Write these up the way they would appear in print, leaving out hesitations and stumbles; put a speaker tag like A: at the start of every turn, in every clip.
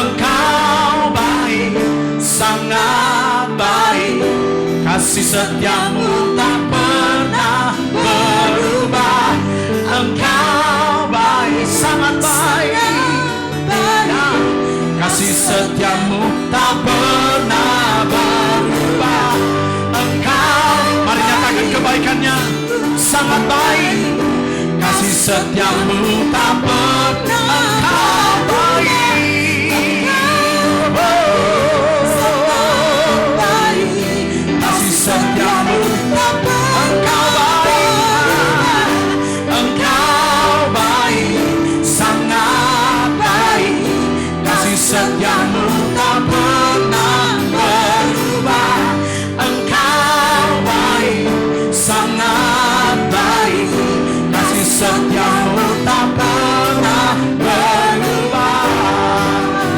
A: Engkau baik, sangat baik. Kasih setiamu tak pernah berubah. Engkau baik, sangat baik. Kasih setiamu tak pernah berubah. Engkau, mari nyatakan kebaikannya, sangat baik. Kasih setiamu tak pernah. Engkau baik, kasih setiamu tak pernah. Engkau baik, engkau baik, sangat baik. Kasih setiamu tak pernah berubah. Engkau baik, sangat baik. Kasih setiamu tak pernah berubah.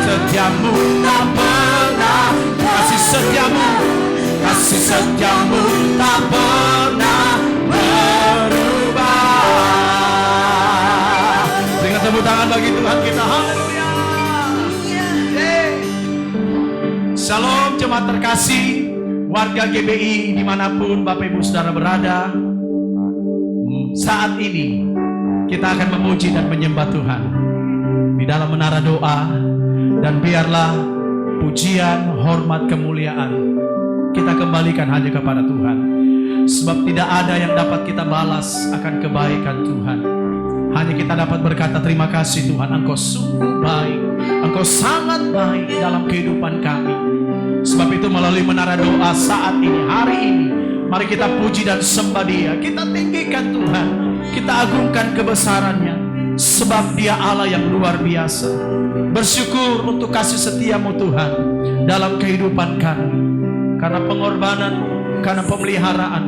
A: Setiamu tak pernah. Kasih setiamu, kasih setiamu tak pernah berubah. Berikan tepuk tangan bagi Tuhan kita. Haleluya. Shalom jemaat terkasih, warga GBI dimanapun Bapak Ibu Saudara berada. Saat ini kita akan memuji dan menyembah Tuhan di dalam menara doa. Dan biarlah pujian, hormat, kemuliaan kita kembalikan hanya kepada Tuhan. Sebab tidak ada yang dapat kita balas akan kebaikan Tuhan. Hanya kita dapat berkata terima kasih Tuhan, Engkau sungguh baik, Engkau sangat baik dalam kehidupan kami. Sebab itu melalui menara doa saat ini, hari ini, mari kita puji dan sembah Dia. Kita tinggikan Tuhan, kita agungkan kebesarannya. Sebab Dia Allah yang luar biasa. Bersyukur untuk kasih setiamu Tuhan dalam kehidupan kami. Karena pengorbanan, karena pemeliharaan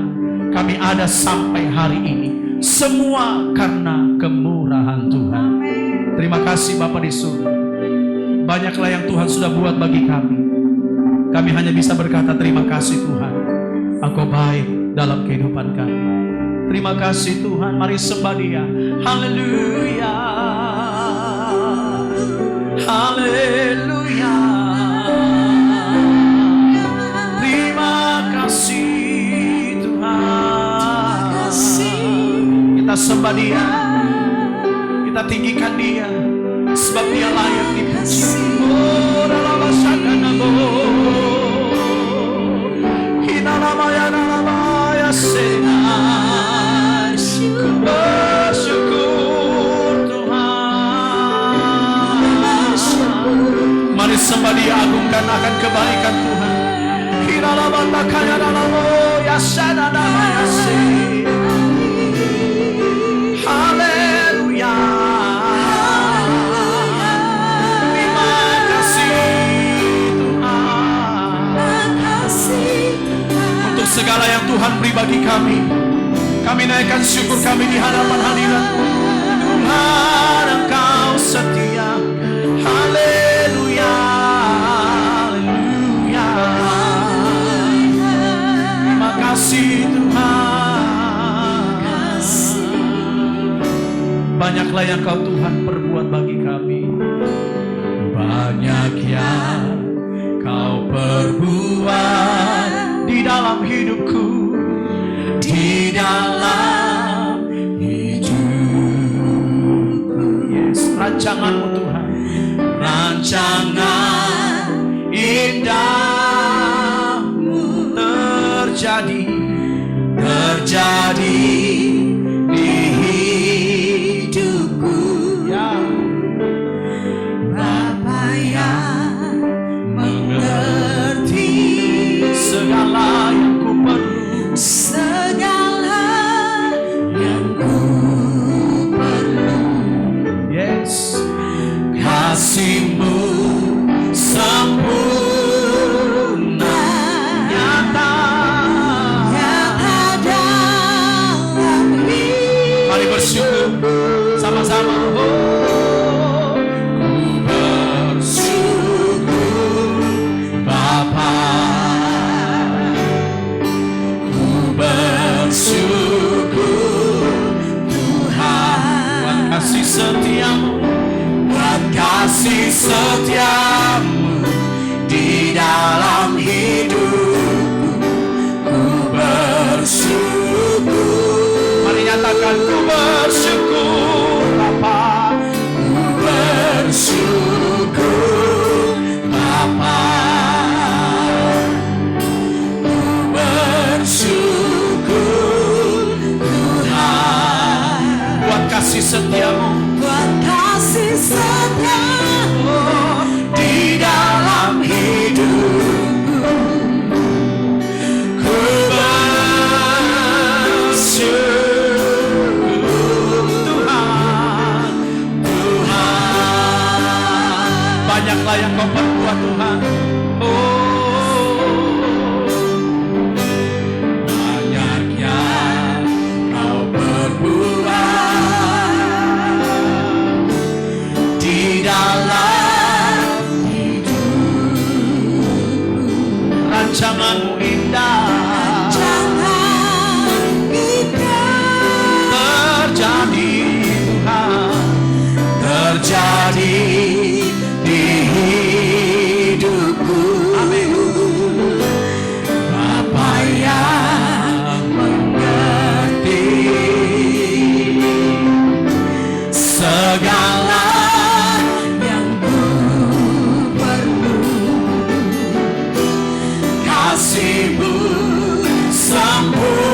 A: kami ada sampai hari ini. Semua karena kemurahan Tuhan. Terima kasih Bapa di surga. Banyaklah yang Tuhan sudah buat bagi kami. Kami hanya bisa berkata terima kasih Tuhan. Engkau baik dalam kehidupan kami. Terima kasih Tuhan. Mari sembah Dia. Haleluya. Haleluya. Terima kasih Tuhan. Kita sembah Dia, kita tinggikan Dia, sebab Dia layak dipuji. Oh, dalam masyarakat Hinamaya namaya senai. Bersyukur Tuhan. Mari sembah Dia, agungkan akan kebaikan Tuhan. Hinamaya kaya namaya senai. Haleluya. Terima kasih Tuhan untuk segala yang Tuhan beri bagi kami. Kami naikkan syukur kami di hadapan hadirat-Mu. Tuhan, Engkau setia. Haleluya. Haleluya. Terima kasih Tuhan. Banyaklah yang Kau Tuhan perbuat bagi kami. Banyak yang Kau perbuat di dalam hidupku, di dalam hidupku. Yes, rancangan-Mu Tuhan, rancangan indah-Mu terjadi di hidupku. Ya, Bapa yang mengerti segala yang ku perlu, segala yang ku perlu. Yes, kasih-Mu sempurna, nyata dalam hidup. Mari bersyukur sama-sama. Oh, ku bersyukur Bapa, ku bersyukur Tuhan, buat kasih setiamu, buat kasih setiamu. setiamu di dalam hidupku. Ku bersyukur. Mari nyatakan, ku bersyukur Bapa. Ku bersyukur Bapa. Ku bersyukur Tuhan buat kasih setiamu, buat kasih setiamu di dalam hidupku. Ku bersyukur Tuhan, Tuhan. Banyaklah yang kau perbuat Tuhan. Banyaknya kau perbuat di dalam hidupku. Rancanganmu indah, terjadi Tuhan, terjadi di hidupku. Amin. Bapa yang mengerti segala yang ku perlu, kasih-Mu sempurna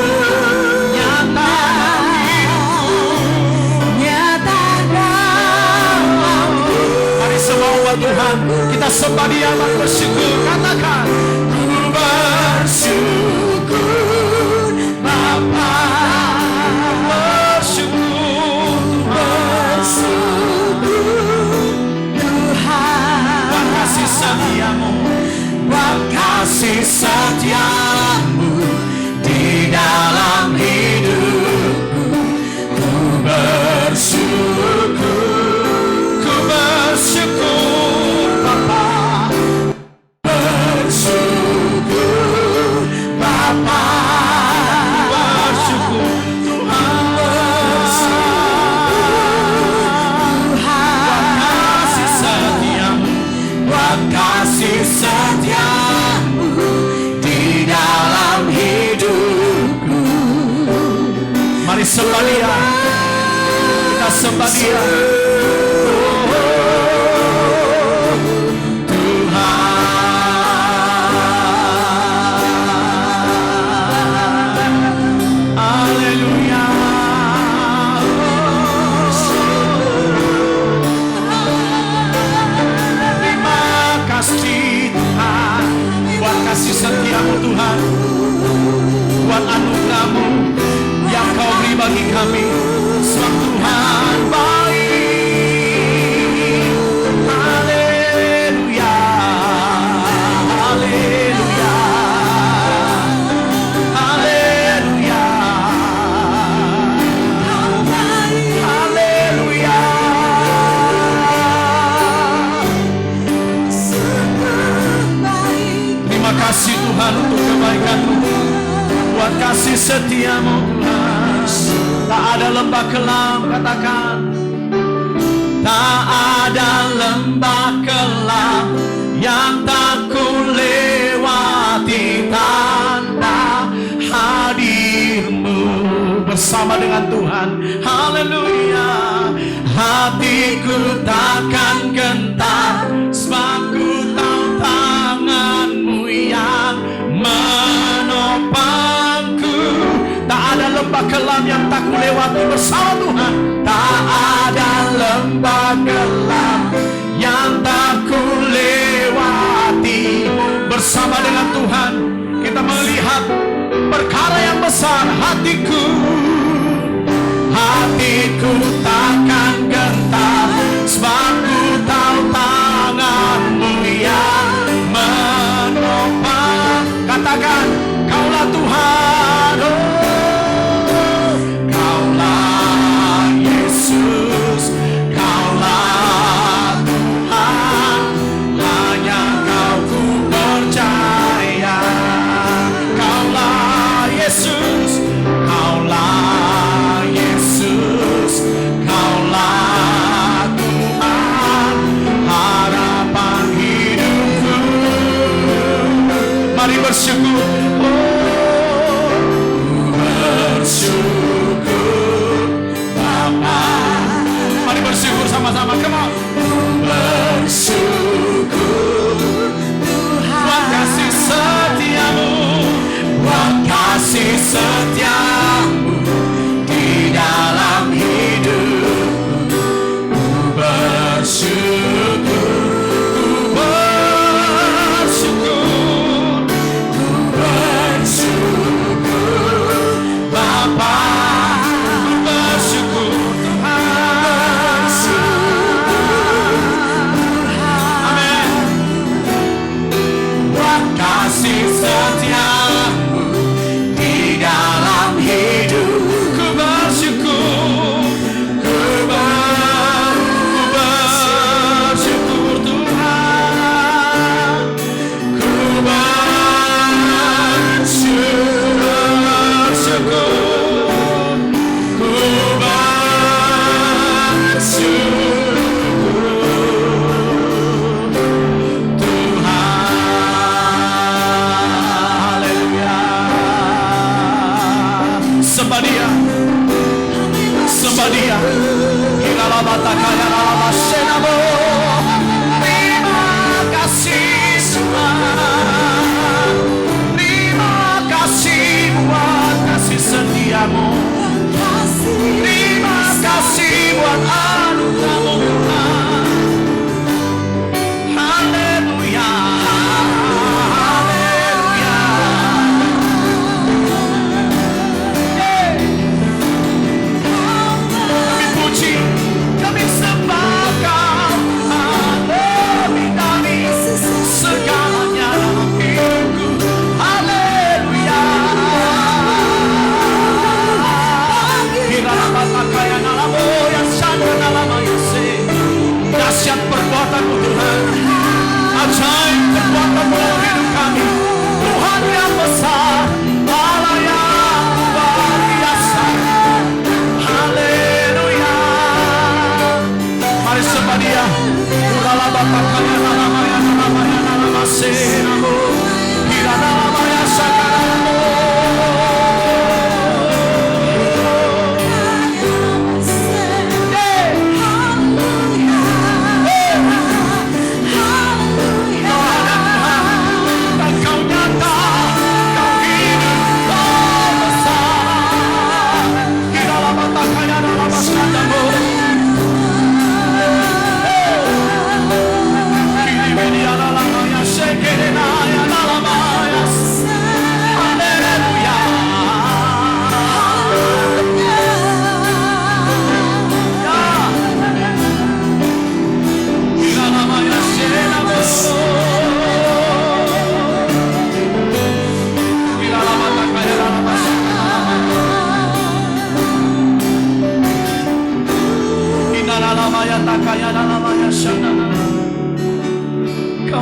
A: nyata dalamku. Mari semua umat Tuhan, kita sembah Dia dan bersyukur. Katakan, ku bersyukur Bapa. Bersyukur Tuhan buat kasih setiamu, buat kasih setiamu di dalam hidupku. Ku bersyukur, ku bersyukur Bapa. Bersyukur Bapa. Bersyukur Tuhan. Buat kasih setiamu, buat kasih setiamu di dalam hidupku. Mari sembah Dia, kita sembah Dia. Tuhan, haleluya. Terima kasih Tuhan buat kasih setiamu Tuhan, buat anugerah-Mu yang Kau beri bagi kami. Sebab Tuhan baik. Haleluya, haleluya, haleluya, haleluya. Terima kasih Tuhan untuk kebaikan-Mu, buat kasih setiamu Tuhan. Tak ada lembah kelam, katakan, tak ada lembah kelam yang tak ku lewati tanda hadir-Mu bersama dengan Tuhan. Haleluya. Hatiku takkan gentar, sebab ku tahu tangan-Mu yang menopangku. Tak ada lembah kelam yang tak ku lewati bersama Tuhan. Tak ada lembah kelam yang tak ku lewati bersama dengan Tuhan. Kita melihat perkara yang besar. Hatiku takkan gentar, sebab ku tahu tangan-Mu yang menopang. Katakan, Kaulah Tuhan, oh, Kaulah Yesus, Kaulah Tuhan, hanya Kau ku percaya. Kaulah Yesus, Kaulah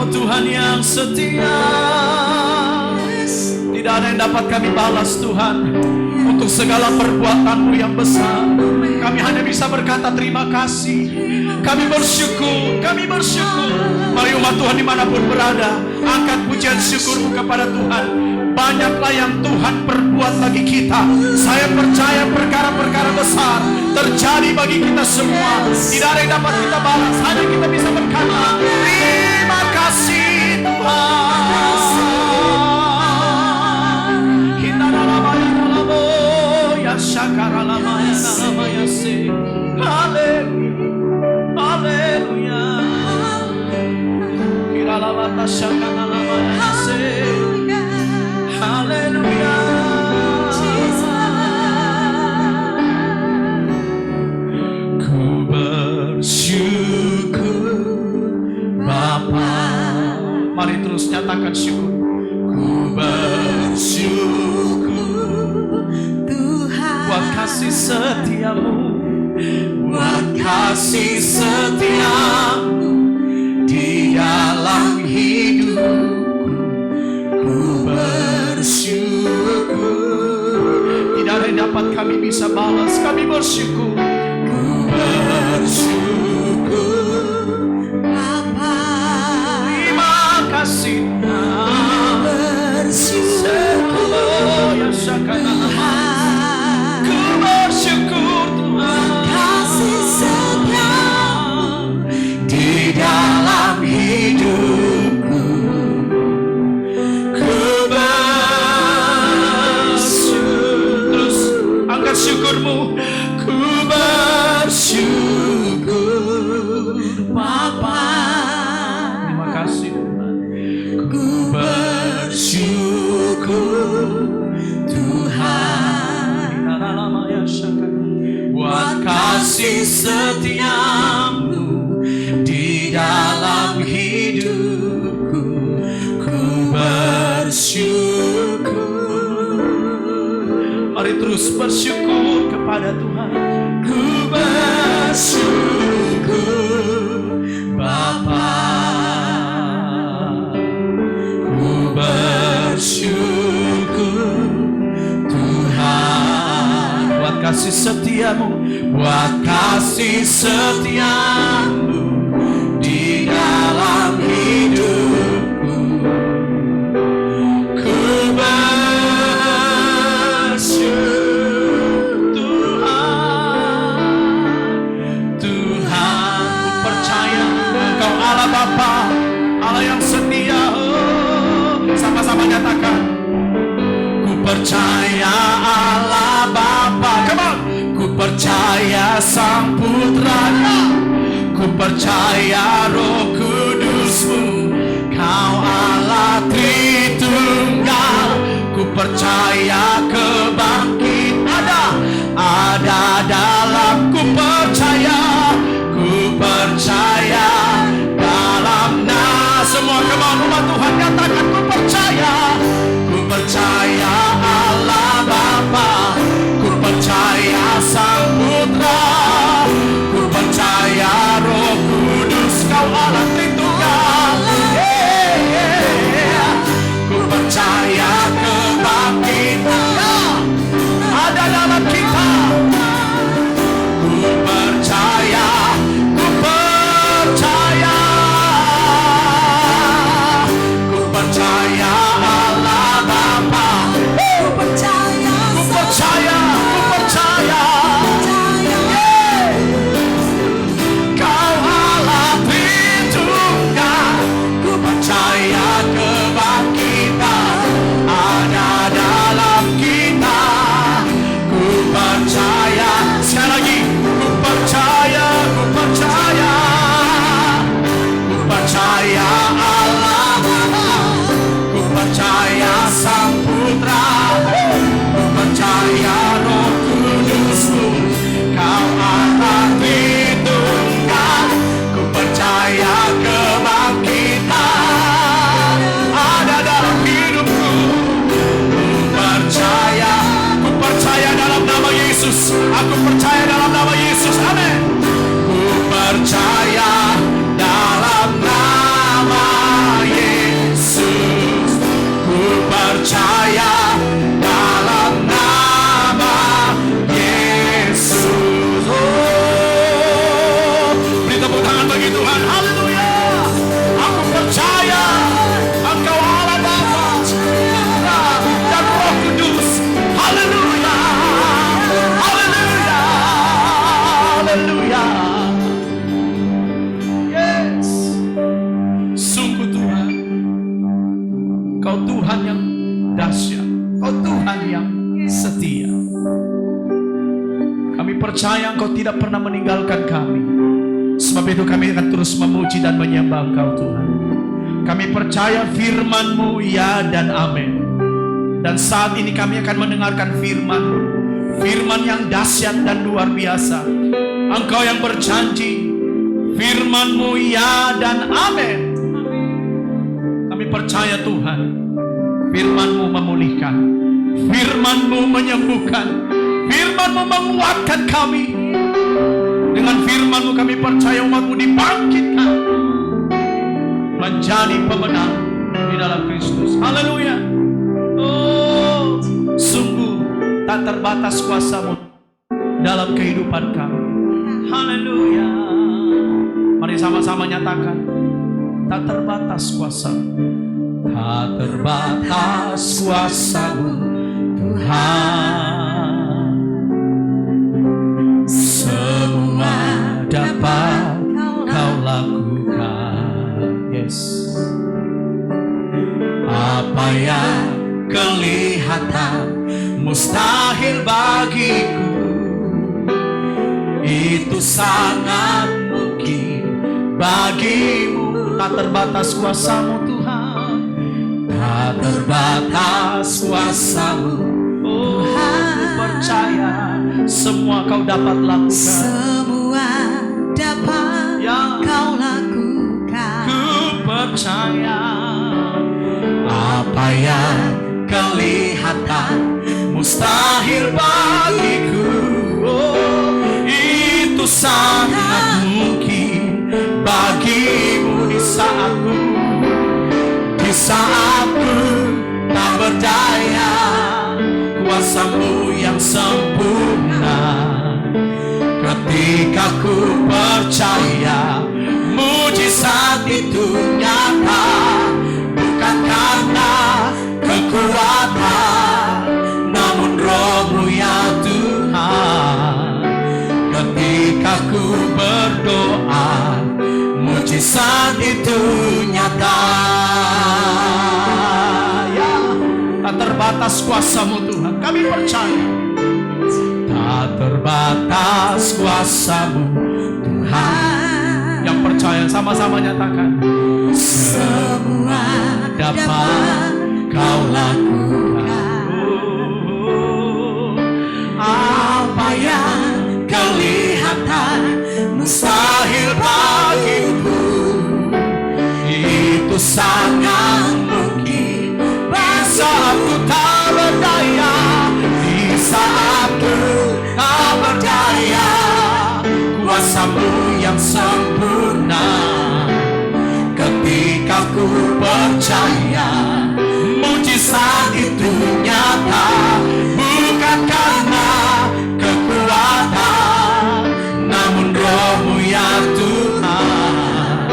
A: Tuhan yang setia. Tidak ada yang dapat kami balas Tuhan untuk segala perbuatan-Mu yang besar. Kami hanya bisa berkata terima kasih. Kami bersyukur, kami bersyukur. Mari umat Tuhan dimanapun berada, angkat pujian syukurmu kepada Tuhan. Banyaklah yang Tuhan perbuat bagi kita. Saya percaya perkara-perkara besar terjadi bagi kita semua. Tidak ada yang dapat kita balas, hanya kita bisa berkata terima kasih Tuhan. Kita ya syakara lamaya lamaya se. Haleluya, haleluya. Kira lamata syakara lamaya se. Haleluya. Ku bersyukur Bapa. Mari terus nyatakan syukur. Ku bersyukur Tuhan buat kasih setiamu, buat kasih setiamu di dalam hidupku. Ku bersyukur. Tidak ada yang dapat kami bisa balas. Kami bersyukur. Ku bersyukur Bapa. Terima kasih. Bersyukur ya syakana. Ku bersyukur Tuhan kasih setiamu di dalam hidupku. Ku bersyukur. Terus angkat syukurmu. Ku bersyukur Bapa. Terima kasih Tuhan. Ku bersyukur Tuhan buat kasih setiamu di dalam hidupku. Ku bersyukur. Mari terus bersyukur kepada Tuhan. Ku bersyukur Bapa. Ku bersyukur Tuhan buat kasih setiamu, buat kasih setiamu di dalam hidupku. Ku bersyukur Tuhan. Tuhan, ku percaya Engkau Allah Bapa, Allah yang setia. Sama-sama nyatakan. Ku percaya Allah Bapa. Come on. Ku percaya Sang Putranya. Ku percaya Roh Kudus-Mu. Kau Allah Tritunggal. Ku percaya kebangkitan ada dalam. Ku percaya dalam. Nah, semua kemauan umat Tuhan nyatakan ku percaya. Ku percaya Allah Bapa. Ku percaya Sang Putra. Ku percaya Roh Kudus. Kau Allah Tritunggal. Ku percaya kebangkitan ada dalam kita. Ku percaya Kau Tuhan yang dahsyat, Kau Tuhan yang setia. Kami percaya Engkau tidak pernah meninggalkan kami. Sebab itu kami akan terus memuji dan menyembah Engkau Tuhan. Kami percaya firman-Mu ya dan amin. Dan saat ini kami akan mendengarkan firman-Mu, firman yang dahsyat dan luar biasa. Engkau yang berjanji, firman-Mu ya dan amin. Kami percaya Tuhan, firman-Mu memulihkan, firman-Mu menyembuhkan, firman-Mu menguatkan kami. Dengan firman-Mu kami percaya umat-Mu dibangkitkan menjadi pemenang di dalam Kristus. Haleluya. Oh, sungguh tak terbatas kuasa-Mu dalam kehidupan kami. Haleluya. Mari sama-sama nyatakan, tak terbatas kuasa-Mu. Tak terbatas kuasa-Mu Tuhan. Semua dapat Kau lakukan. Yes. Apa yang kelihatan mustahil bagiku, itu sangat mungkin bagimu. Tak terbatas kuasa-Mu Tuhan. Tak terbatas kuasa-Mu. Oh, percaya semua Kau dapat lakukan.
B: Semua dapat
A: ya,
B: Kau lakukan.
A: Ku percaya apa yang kelihatan mustahil bagiku, oh, itu sangat mungkin bagimu. Di saatku tak berdaya, kuasa-Mu yang sempurna. Ketika ku percaya mujizat itu nyata, bukan karena kekuatan, namun Roh-Mu ya Tuhan. Ketika ku berdoa, mujizat itu nyata. Ya, tak terbatas kuasa-Mu Tuhan. Kami percaya tak terbatas kuasa-Mu Tuhan. Yang percaya sama-sama nyatakan, semua dapat Kau lakukan. Apa yang kelihatan mustahil bagiku, itu sangat mungkin. Di saat ku tak berdaya, di saat ku tak berdaya, kuasa-Mu yang sempurna. Ketika ku percaya mujizat itu nyata, bukan karena kekuatan, namun Roh-Mu ya Tuhan.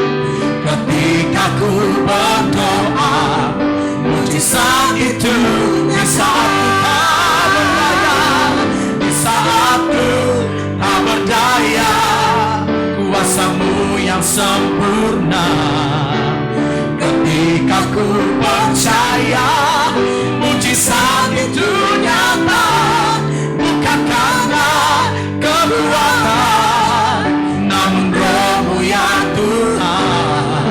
A: Ketika ku berdoa, mujizat itu di saat ku tak berdaya, di saat ku tak berdaya, kuasa-Mu yang sempurna. Ketika ku percaya mujizat itu nyata, bukan karena kekuatan, namun Roh-Mu ya Tuhan.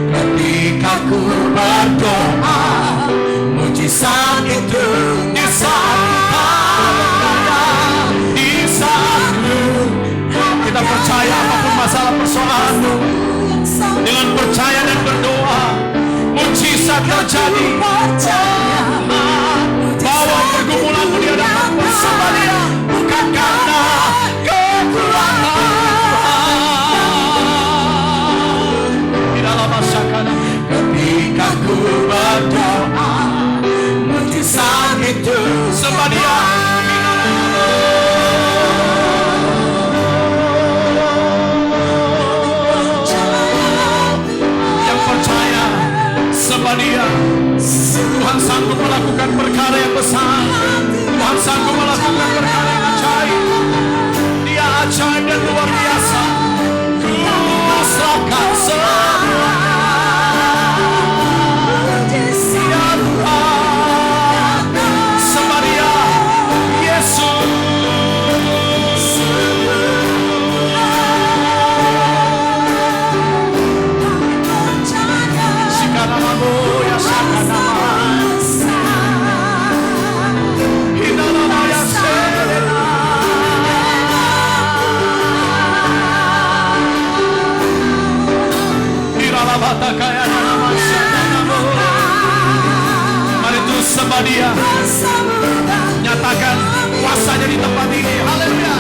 A: Ketika ku berdoa, mujizat itu di saat ku tak berdaya, di saat ku. Kita percaya apapun masalah persoalanmu, dengan percaya dan berdoa, mujizat terjadi. Bawa pergumulanmu di hadapan bersama Dia, bukan karena kekuatan. Di dalam masyarakat, ketika ku berdoa, mujizat itu sembah Dia. Dia, Tuhan sanggup melakukan perkara yang besar. Tuhan sanggup melakukan perkara yang ajaib. Dia ajaib dan luar biasa. Ku serahkan semua. Dia Mari terus sembah Dia. Nyatakan kuasanya di tempat ini. Haleluya.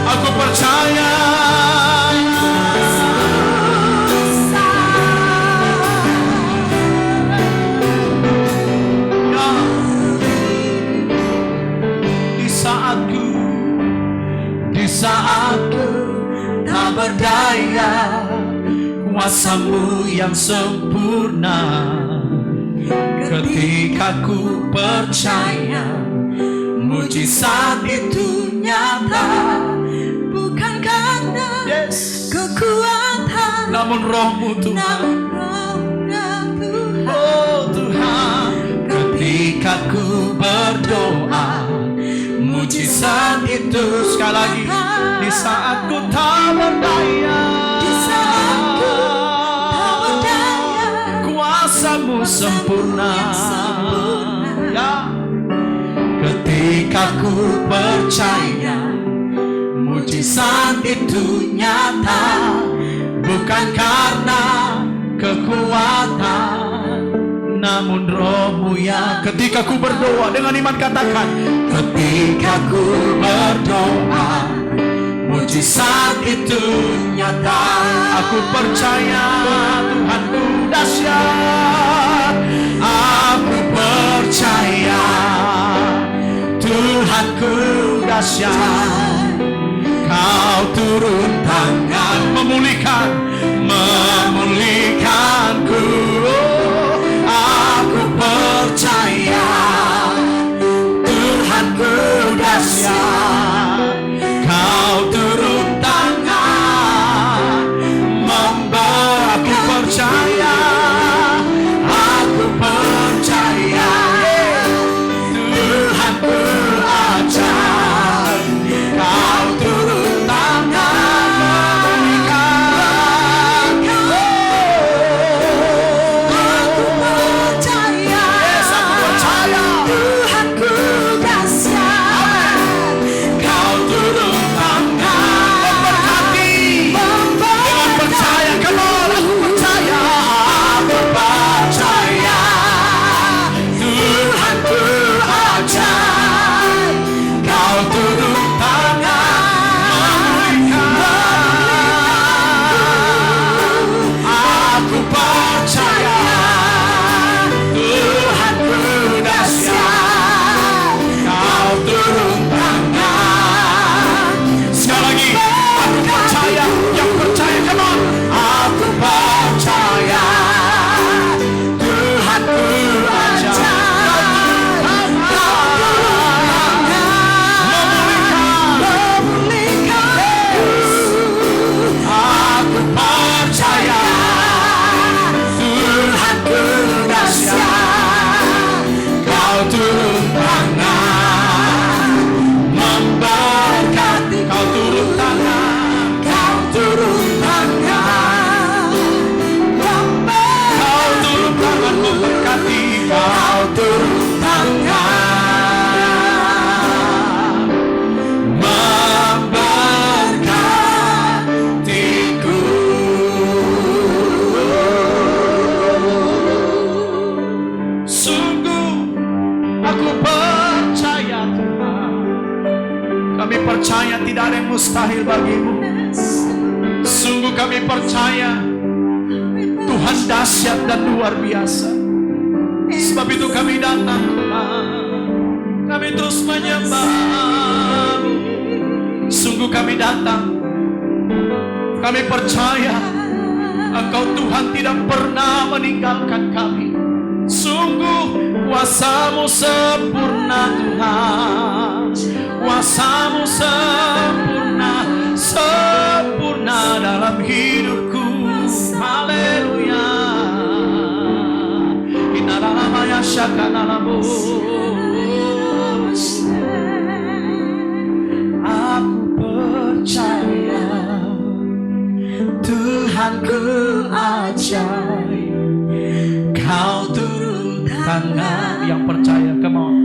A: Aku percaya. Di saatku tak berdaya, kuasa-Mu yang sempurna. Ketika ku percaya, mujizat itu nyata,
B: bukan karena kekuatan,
A: namun Roh-Mu Tuhan. Oh Tuhan, ketika ku berdoa, mujizat itu sekali lagi. Di saat ku tak berdaya, kuasa-Mu sempurna. Ya. Ketika ku percaya, mujizat itu nyata, bukan karena kekuatan, namun Roh-Mu yang. Ketika ku berdoa, dengan iman katakan, ketika ku berdoa, mujizat itu nyata. Aku percaya Tuhanku dahsyat. Aku percaya Tuhanku dahsyat. Kau turun tangan memulihkanku. Aku percaya Tuhanku dahsyat. Kau turun tangan aku percaya. Aku percaya Tuhanku ajaib. Kau turun tangan memulihkanku. Aku percaya. Yes, aku percaya Tuhanku dahsyat. Kau turun tangan memberkati. Dengan percaya, come on, aku percaya. Aku percaya Tuhanku ajaib. Kau turun tangan memulihkan. Aku percaya Tuhanku dahsyat. Kau turun tangan. Sekali lagi, aku percaya. Yang percaya, come on. Aku percaya Tuhanku ajaib. Aku percaya Tuhanku dahsyat. Kau turun tangan memberkati. Kau turun tangan. Kau turun tangan. Kau turun tangan memberkati. Kau turun tangan memberkatiku. Sungguh aku percaya Tuhan. Kami percaya tidak ada yang mustahil bagimu. Sungguh kami percaya Tuhan dahsyat dan luar biasa. Sebab itu kami datang Tuhan. Kami terus menyembah-Mu. Sungguh kami datang. Kami percaya Engkau Tuhan tidak pernah meninggalkan kami. Sungguh kuasa-Mu sempurna Tuhan. Kuasa-Mu sempurna, sempurna dalam hidupku. Haleluya. Shakanalabu. Aku percaya Tuhanku ajaib, Kau turun tangan. Yang percaya, come on.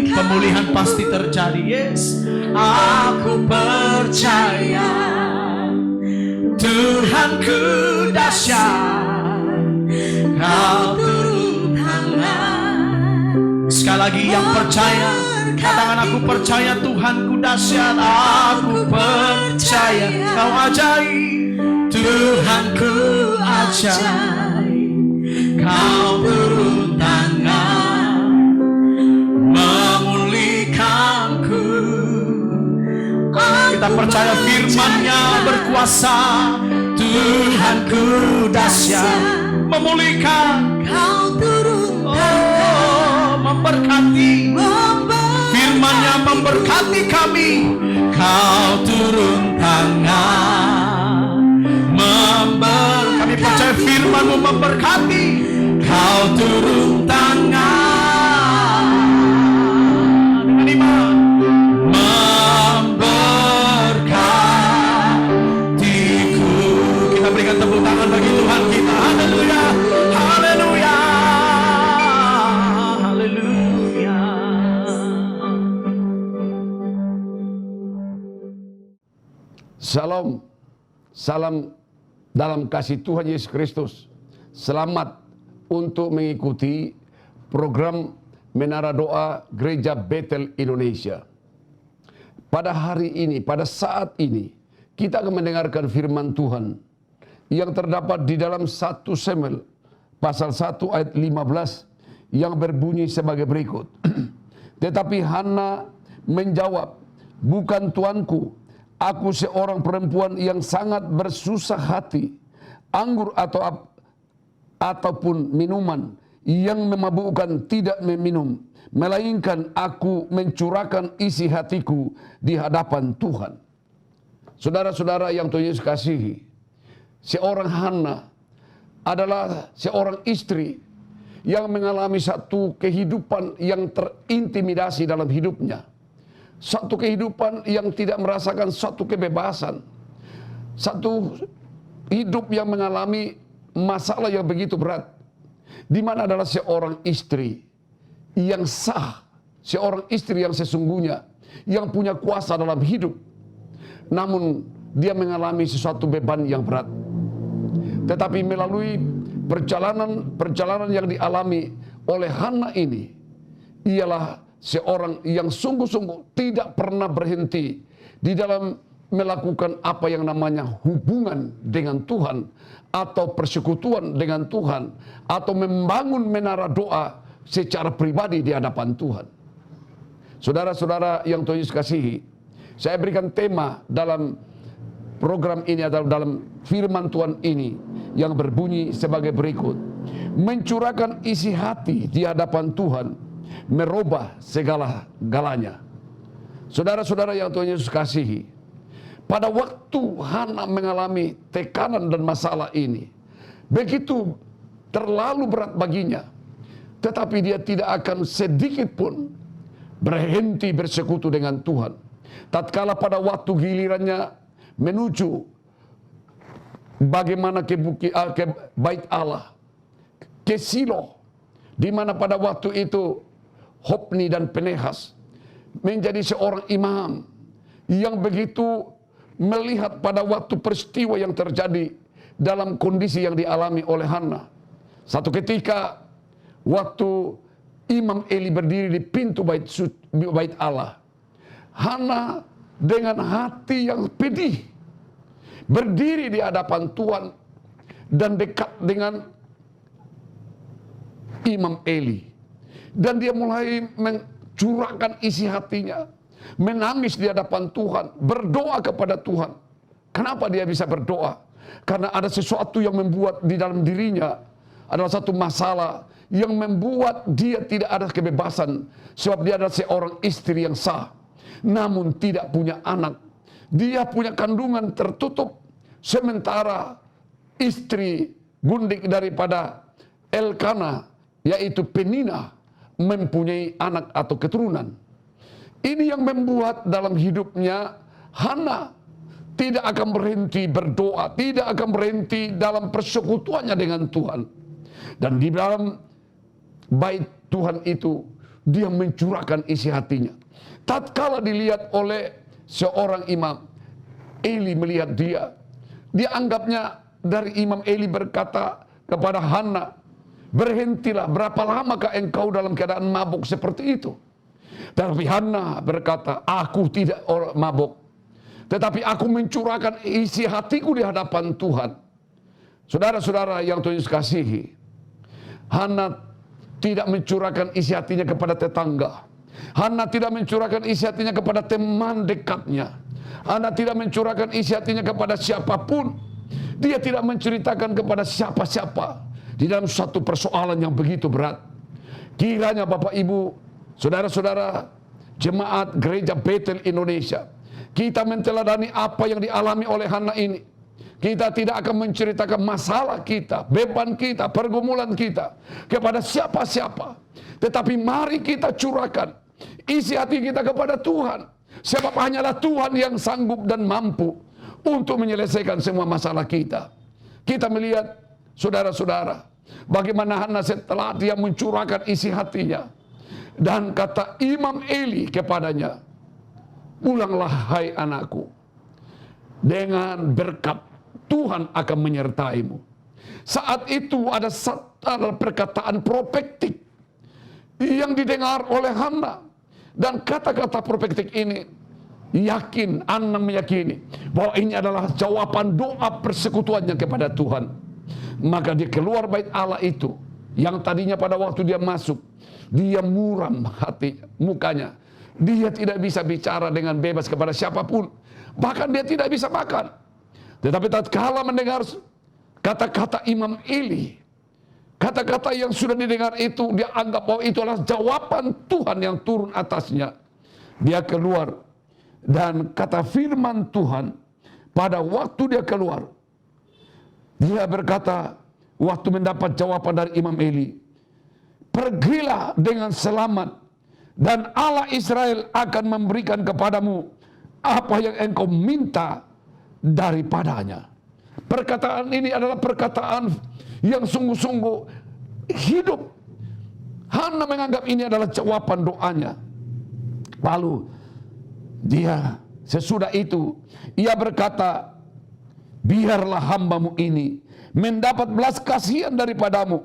A: Pemulihan pasti terjadi. Yes, aku percaya Tuhanku dahsyat, Kau turun tangan. Sekali lagi yang percaya, katakan aku percaya Tuhanku dahsyat. Aku percaya Kau ajaib, Tuhanku ajaib, Kau turun tangan memulihkanku. Kita percaya firman-Nya berkuasa. Tuhanku dahsyat, memulihkan.
B: Kau turun
A: Memberkati. Firman-Nya memberkati kami. Kau turun tangan kami percaya firman-Mu memberkati. Kau turun tangan dengan iman memberkatiku. Kita berikan tepuk tangan bagi Tuhan kita. Haleluya, haleluya, haleluya.
C: Salam, salam dalam kasih Tuhan Yesus Kristus. Selamat untuk mengikuti program Menara Doa Gereja Bethel Indonesia. Pada hari ini, pada saat ini, kita akan mendengarkan firman Tuhan yang terdapat di dalam 1 Samuel pasal 1 ayat 15 yang berbunyi sebagai berikut. Tetapi Hana menjawab, bukan tuanku, aku seorang perempuan yang sangat bersusah hati. Anggur ataupun minuman yang memabukkan tidak meminum, melainkan aku mencurahkan isi hatiku di hadapan Tuhan. Saudara-saudara yang Tuhan Yesus kasihi, seorang Hana adalah seorang istri yang mengalami satu kehidupan yang terintimidasi dalam hidupnya. Satu kehidupan yang tidak merasakan satu kebebasan. Satu hidup yang mengalami masalah yang begitu berat. Di mana adalah seorang istri yang sah. Seorang istri yang sesungguhnya. Yang punya kuasa dalam hidup. Namun dia mengalami sesuatu beban yang berat. Tetapi melalui perjalanan yang dialami oleh Hana ini, ialah seorang yang sungguh-sungguh tidak pernah berhenti di dalam melakukan apa yang namanya hubungan dengan Tuhan, atau persekutuan dengan Tuhan, atau membangun menara doa secara pribadi di hadapan Tuhan. Saudara-saudara yang Tuhan Yesus kasihi, saya berikan tema dalam program ini atau dalam firman Tuhan ini yang berbunyi sebagai berikut. Mencurahkan isi hati di hadapan Tuhan, merubah segala-galanya. Saudara-saudara yang Tuhan Yesus kasihi, pada waktu Hana mengalami tekanan dan masalah ini, begitu terlalu berat baginya, tetapi dia tidak akan sedikit pun berhenti bersekutu dengan Tuhan. Tatkala pada waktu gilirannya menuju bagaimana ke bait Allah, ke Silo, di mana pada waktu itu Hofni dan Pinehas menjadi seorang imam yang begitu melihat pada waktu peristiwa yang terjadi dalam kondisi yang dialami oleh Hana. Satu ketika waktu Imam Eli berdiri di pintu bait Allah, Hana dengan hati yang pedih berdiri di hadapan Tuhan dan dekat dengan Imam Eli, dan dia mulai mencurahkan isi hatinya, menangis di hadapan Tuhan, berdoa kepada Tuhan. Kenapa dia bisa berdoa? Karena ada sesuatu yang membuat di dalam dirinya adalah satu masalah yang membuat dia tidak ada kebebasan. Sebab dia adalah seorang istri yang sah, namun tidak punya anak. Dia punya kandungan tertutup, sementara istri gundik daripada Elkana yaitu Penina, mempunyai anak atau keturunan. Ini yang membuat dalam hidupnya Hana tidak akan berhenti berdoa, tidak akan berhenti dalam persekutuannya dengan Tuhan. Dan di dalam bait Tuhan itu, dia mencurahkan isi hatinya. Tatkala dilihat oleh seorang imam, Eli melihat dia anggapnya dari imam Eli berkata kepada Hana, berhentilah, berapa lamakah engkau dalam keadaan mabuk seperti itu? Tapi Hana berkata, aku tidak mabuk, tetapi aku mencurahkan isi hatiku di hadapan Tuhan. Saudara-saudara yang Tuhan Yesus kasihi, Hana tidak mencurahkan isi hatinya kepada tetangga. Hana tidak mencurahkan isi hatinya kepada teman dekatnya. Hana tidak mencurahkan isi hatinya kepada siapapun. Dia tidak menceritakan kepada siapa-siapa di dalam suatu persoalan yang begitu berat. Kiranya Bapak Ibu, saudara-saudara jemaat gereja Bethel Indonesia, kita menteladani apa yang dialami oleh Hana ini. Kita tidak akan menceritakan masalah kita, beban kita, pergumulan kita kepada siapa-siapa. Tetapi mari kita curahkan isi hati kita kepada Tuhan. Sebab hanyalah Tuhan yang sanggup dan mampu untuk menyelesaikan semua masalah kita. Kita melihat, saudara-saudara, bagaimana Hana setelah dia mencurahkan isi hatinya, dan kata Imam Eli kepadanya, pulanglah hai anakku, dengan berkat Tuhan akan menyertaimu. Saat itu ada perkataan profetik yang didengar oleh Hana. Dan kata-kata profetik ini yakin, Hana meyakini bahwa ini adalah jawaban doa persekutuannya kepada Tuhan. Maka dia keluar bait Allah itu, yang tadinya pada waktu dia masuk, dia muram hati, mukanya. Dia tidak bisa bicara dengan bebas kepada siapapun. Bahkan dia tidak bisa makan. Tetapi tatkala mendengar kata-kata Imam Eli, kata-kata yang sudah didengar itu, dia anggap bahwa itu adalah jawaban Tuhan yang turun atasnya. Dia keluar, dan kata firman Tuhan, pada waktu dia keluar, dia berkata, waktu mendapat jawaban dari Imam Eli, pergilah dengan selamat, dan Allah Israel akan memberikan kepadamu apa yang engkau minta daripadanya. Perkataan ini adalah perkataan yang sungguh-sungguh hidup. Hana menganggap ini adalah jawaban doanya. Lalu dia sesudah itu, ia berkata, biarlah hambamu ini mendapat belas kasihan daripadamu.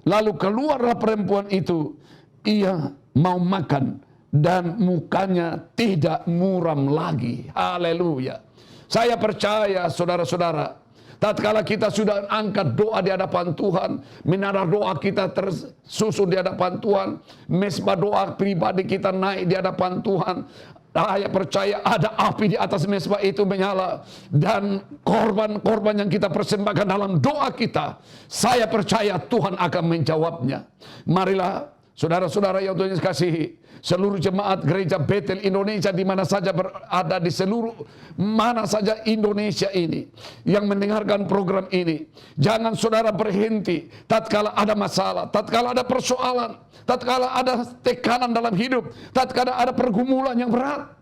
C: Lalu keluarlah perempuan itu, ia mau makan dan mukanya tidak muram lagi. Haleluya. Saya percaya saudara-saudara, tatkala kita sudah angkat doa di hadapan Tuhan, menara doa kita tersusun di hadapan Tuhan, mesbah doa pribadi kita naik di hadapan Tuhan, saya percaya ada api di atas mesbah itu menyala, dan korban-korban yang kita persembahkan dalam doa kita, saya percaya Tuhan akan menjawabnya. Marilah saudara-saudara yang Tuhan Yesus kasihi, seluruh jemaat gereja Bethel Indonesia di mana saja berada, di seluruh mana saja Indonesia ini yang mendengarkan program ini, jangan saudara berhenti tatkala ada masalah, tatkala ada persoalan, tatkala ada tekanan dalam hidup, tatkala ada pergumulan yang berat.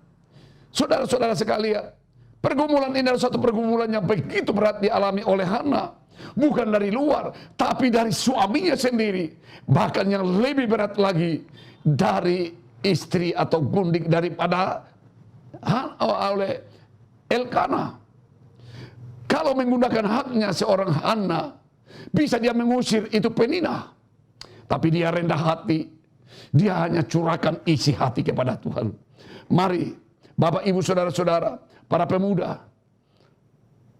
C: Saudara-saudara sekalian, pergumulan ini adalah suatu pergumulan yang begitu berat dialami oleh Hana. Bukan dari luar, tapi dari suaminya sendiri. Bahkan yang lebih berat lagi, dari istri atau gundik daripada oleh Elkana. Kalau menggunakan haknya seorang Hana, bisa dia mengusir itu Penina. Tapi dia rendah hati. Dia hanya curahkan isi hati kepada Tuhan. Mari, Bapak Ibu Saudara-saudara, para pemuda,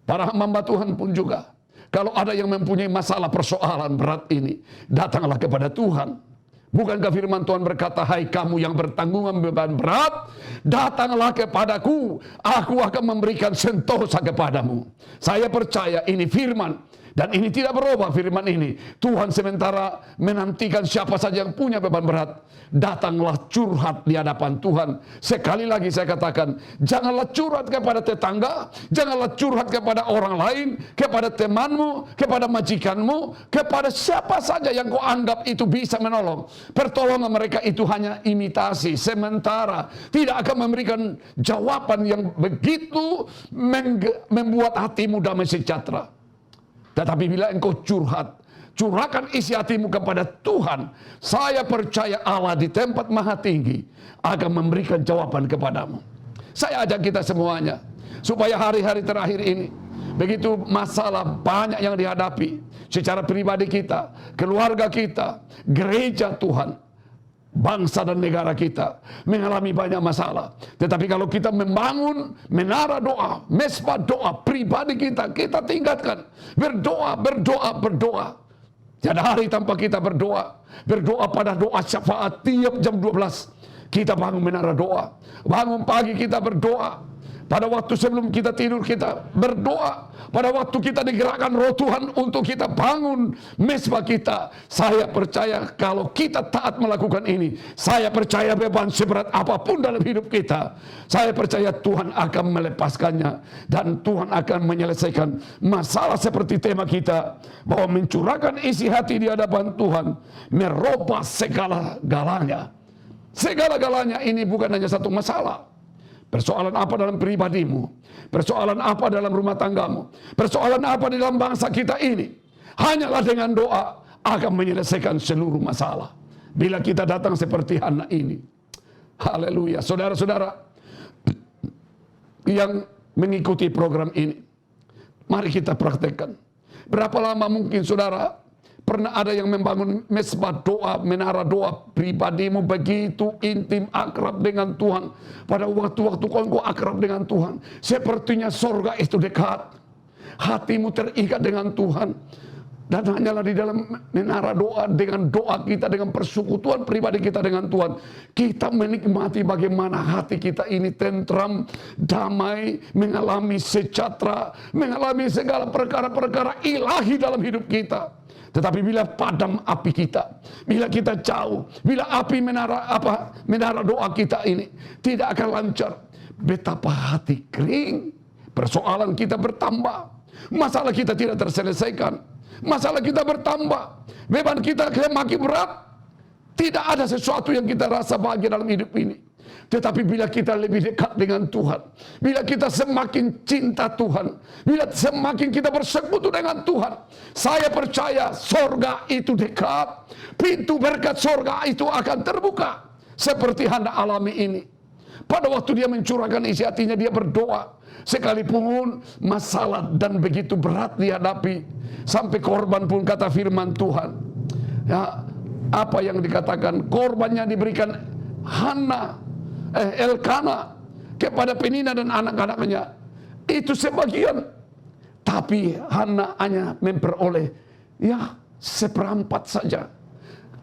C: para hamba Tuhan pun juga, kalau ada yang mempunyai masalah persoalan berat ini, datanglah kepada Tuhan. Bukankah firman Tuhan berkata, hai kamu yang bertanggungan beban berat, datanglah kepadaku, aku akan memberikan sentosa kepadamu. Saya percaya ini firman Dan ini tidak berubah firman ini. Tuhan sementara menantikan siapa saja yang punya beban berat. Datanglah curhat di hadapan Tuhan. Sekali lagi saya katakan, janganlah curhat kepada tetangga, janganlah curhat kepada orang lain, kepada temanmu, kepada majikanmu, kepada siapa saja yang kau anggap itu bisa menolong. Pertolongan mereka itu hanya imitasi sementara, tidak akan memberikan jawaban yang begitu membuat hatimu damai sejahtera. Tetapi bila engkau curahkan isi hatimu kepada Tuhan, saya percaya Allah di tempat maha tinggi akan memberikan jawaban kepadamu. Saya ajak kita semuanya, supaya hari-hari terakhir ini, begitu masalah banyak yang dihadapi, secara pribadi kita, keluarga kita, gereja Tuhan, bangsa dan negara kita mengalami banyak masalah. Tetapi kalau kita membangun menara doa, mesbah doa pribadi kita tingkatkan. Berdoa. Tiada hari tanpa kita berdoa. Berdoa pada doa syafaat tiap jam 12. Kita bangun menara doa. Bangun pagi kita berdoa. Pada waktu sebelum kita tidur kita berdoa. Pada waktu kita digerakkan roh Tuhan untuk kita bangun mesbah kita. Saya percaya kalau kita taat melakukan ini, saya percaya beban seberat apapun dalam hidup kita, saya percaya Tuhan akan melepaskannya. Dan Tuhan akan menyelesaikan masalah seperti tema kita, bahwa mencurahkan isi hati di hadapan Tuhan merubah segala-galanya. Segala-galanya ini bukan hanya satu masalah. Persoalan apa dalam pribadimu? Persoalan apa dalam rumah tanggamu? Persoalan apa di dalam bangsa kita ini? Hanyalah dengan doa akan menyelesaikan seluruh masalah. Bila kita datang seperti Hana ini. Haleluya. Saudara-saudara yang mengikuti program ini, mari kita praktekkan. Berapa lama mungkin saudara pernah ada yang membangun mesbah doa, menara doa pribadimu begitu intim, akrab dengan Tuhan. Pada waktu-waktu kau akrab dengan Tuhan, sepertinya sorga itu dekat. Hatimu terikat dengan Tuhan. Dan hanyalah di dalam menara doa, dengan doa kita, dengan persekutuan pribadi kita dengan Tuhan, kita menikmati bagaimana hati kita ini tentram, damai, mengalami sejahtera, mengalami segala perkara-perkara ilahi dalam hidup kita. Tetapi bila padam api kita, bila kita jauh, bila api menara doa kita ini tidak akan lancar, betapa hati kering, persoalan kita bertambah, masalah kita tidak terselesaikan, masalah kita bertambah, beban kita semakin berat, tidak ada sesuatu yang kita rasa bahagia dalam hidup ini. Tetapi bila kita lebih dekat dengan Tuhan, bila kita semakin cinta Tuhan, bila semakin kita bersekutu dengan Tuhan, saya percaya sorga itu dekat. Pintu berkat sorga itu akan terbuka. Seperti Hana alami ini. Pada waktu dia mencurahkan isi hatinya, dia berdoa. Sekalipun masalah dan begitu berat dihadapi, sampai korban pun kata firman Tuhan. Ya, apa yang dikatakan, korbannya diberikan Elkana kepada Penina dan anak-anaknya, itu sebagian. Tapi Hana hanya memperoleh seperempat saja,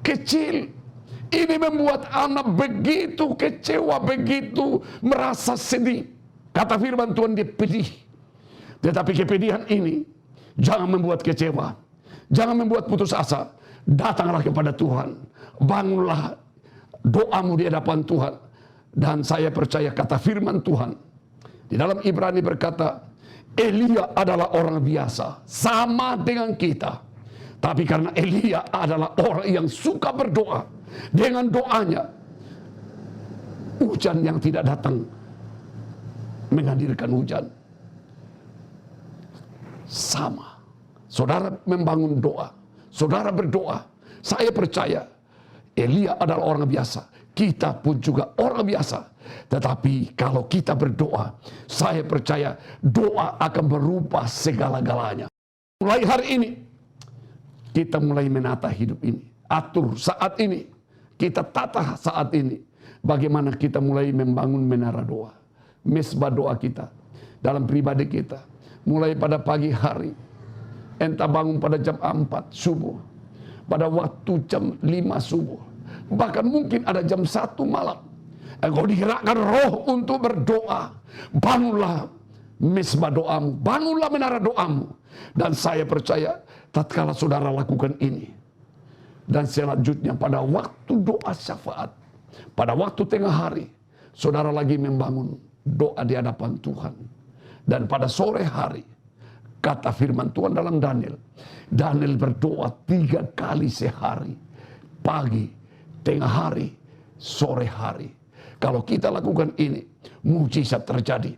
C: kecil. Ini membuat anak begitu kecewa, begitu merasa sedih. Kata firman Tuhan, dia pedih. Tetapi kepedihan ini jangan membuat kecewa, jangan membuat putus asa. Datanglah kepada Tuhan, bangunlah doamu di hadapan Tuhan. Dan saya percaya kata firman Tuhan di dalam Ibrani berkata, Elia adalah orang biasa, sama dengan kita. Tapi karena Elia adalah orang yang suka berdoa, dengan doanya hujan yang tidak datang menghadirkan hujan. Sama. Saudara membangun doa, saudara berdoa, saya percaya Elia adalah orang biasa. Kita pun juga orang biasa. Tetapi kalau kita berdoa, saya percaya doa akan berubah segala-galanya. Mulai hari ini, kita mulai menata hidup ini. Atur saat ini. Kita tata saat ini. Bagaimana kita mulai membangun menara doa. Mesbah doa kita. Dalam pribadi kita. Mulai pada pagi hari. Entah bangun pada jam 4 subuh. Pada waktu jam 5 subuh. Bahkan mungkin ada jam 1 malam. Engkau digerakkan roh untuk berdoa. Bangunlah mesbah doamu. Bangunlah menara doamu. Dan saya percaya tatkala saudara lakukan ini, dan selanjutnya pada waktu doa syafaat, pada waktu tengah hari, saudara lagi membangun doa di hadapan Tuhan. Dan pada sore hari, kata firman Tuhan dalam Daniel, Daniel berdoa 3 kali sehari, pagi, tengah hari, sore hari. Kalau kita lakukan ini, mujizat terjadi.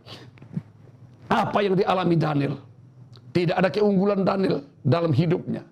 C: Apa yang dialami Daniel, tidak ada keunggulan Daniel dalam hidupnya,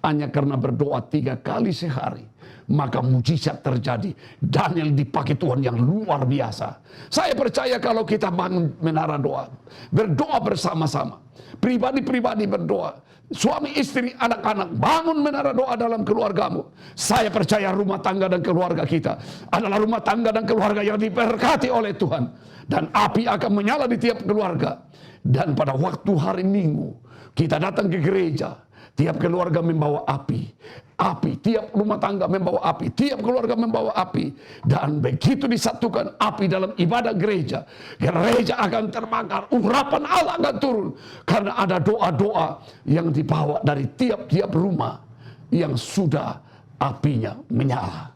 C: hanya karena berdoa 3 kali sehari, maka mujizat terjadi. Daniel dipakai Tuhan yang luar biasa. Saya percaya kalau kita bangun menara doa, berdoa bersama-sama, pribadi-pribadi berdoa, suami, istri, anak-anak, bangun menara doa dalam keluargamu. Saya percaya rumah tangga dan keluarga kita adalah rumah tangga dan keluarga yang diberkati oleh Tuhan. Dan api akan menyala di tiap keluarga. Dan pada waktu hari Minggu, kita datang ke gereja, tiap keluarga membawa api. Api, tiap rumah tangga membawa api, tiap keluarga membawa api. Dan begitu disatukan api dalam ibadah gereja, gereja akan terbakar, urapan Allah akan turun. Karena ada doa-doa yang dibawa dari tiap-tiap rumah yang sudah apinya menyala.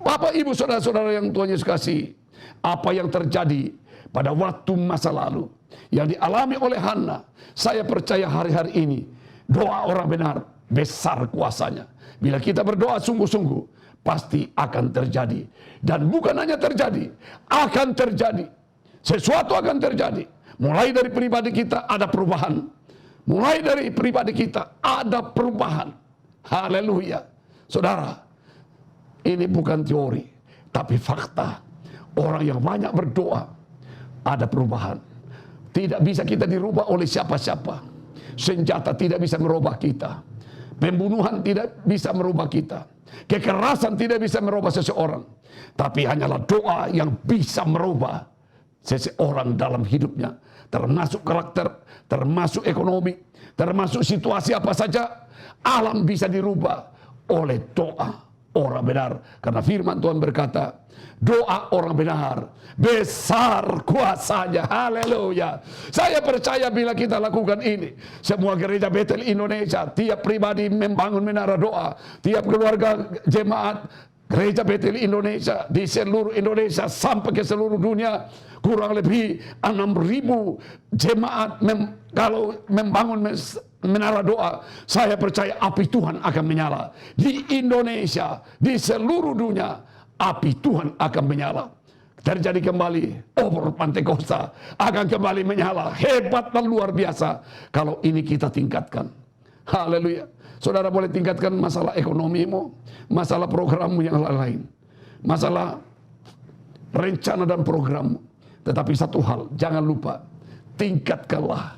C: Bapak, Ibu, saudara-saudara yang Tuhan Yesus kasih, apa yang terjadi pada waktu masa lalu yang dialami oleh Hana, saya percaya hari-hari ini doa orang benar besar kuasanya. Bila kita berdoa sungguh-sungguh, pasti akan terjadi. Dan bukan hanya terjadi, akan terjadi. Sesuatu akan terjadi. Mulai dari pribadi kita ada perubahan. Mulai dari pribadi kita ada perubahan. Haleluya. Saudara, ini bukan teori, tapi fakta. Orang yang banyak berdoa, ada perubahan. Tidak bisa kita dirubah oleh siapa-siapa. Senjata tidak bisa merubah kita. Pembunuhan tidak bisa merubah kita. Kekerasan tidak bisa merubah seseorang. Tapi hanyalah doa yang bisa merubah seseorang dalam hidupnya. Termasuk karakter, termasuk ekonomi, termasuk situasi apa saja. Alam bisa dirubah oleh doa orang benar. Karena firman Tuhan berkata, doa orang benar besar kuasanya. Haleluya. Saya percaya bila kita lakukan ini, semua gereja Betel Indonesia, tiap pribadi membangun menara doa, tiap keluarga jemaat gereja Betel Indonesia di seluruh Indonesia sampai ke seluruh dunia, kurang lebih 6.000 jemaat kalau membangun menara doa, saya percaya api Tuhan akan menyala. Di Indonesia, di seluruh dunia, api Tuhan akan menyala. Terjadi kembali obor Pantekosta akan kembali menyala. Hebat dan luar biasa kalau ini kita tingkatkan. Haleluya. Saudara boleh tingkatkan masalah ekonomimu, masalah programmu yang lain, masalah rencana dan programmu. Tetapi satu hal, jangan lupa, tingkatkanlah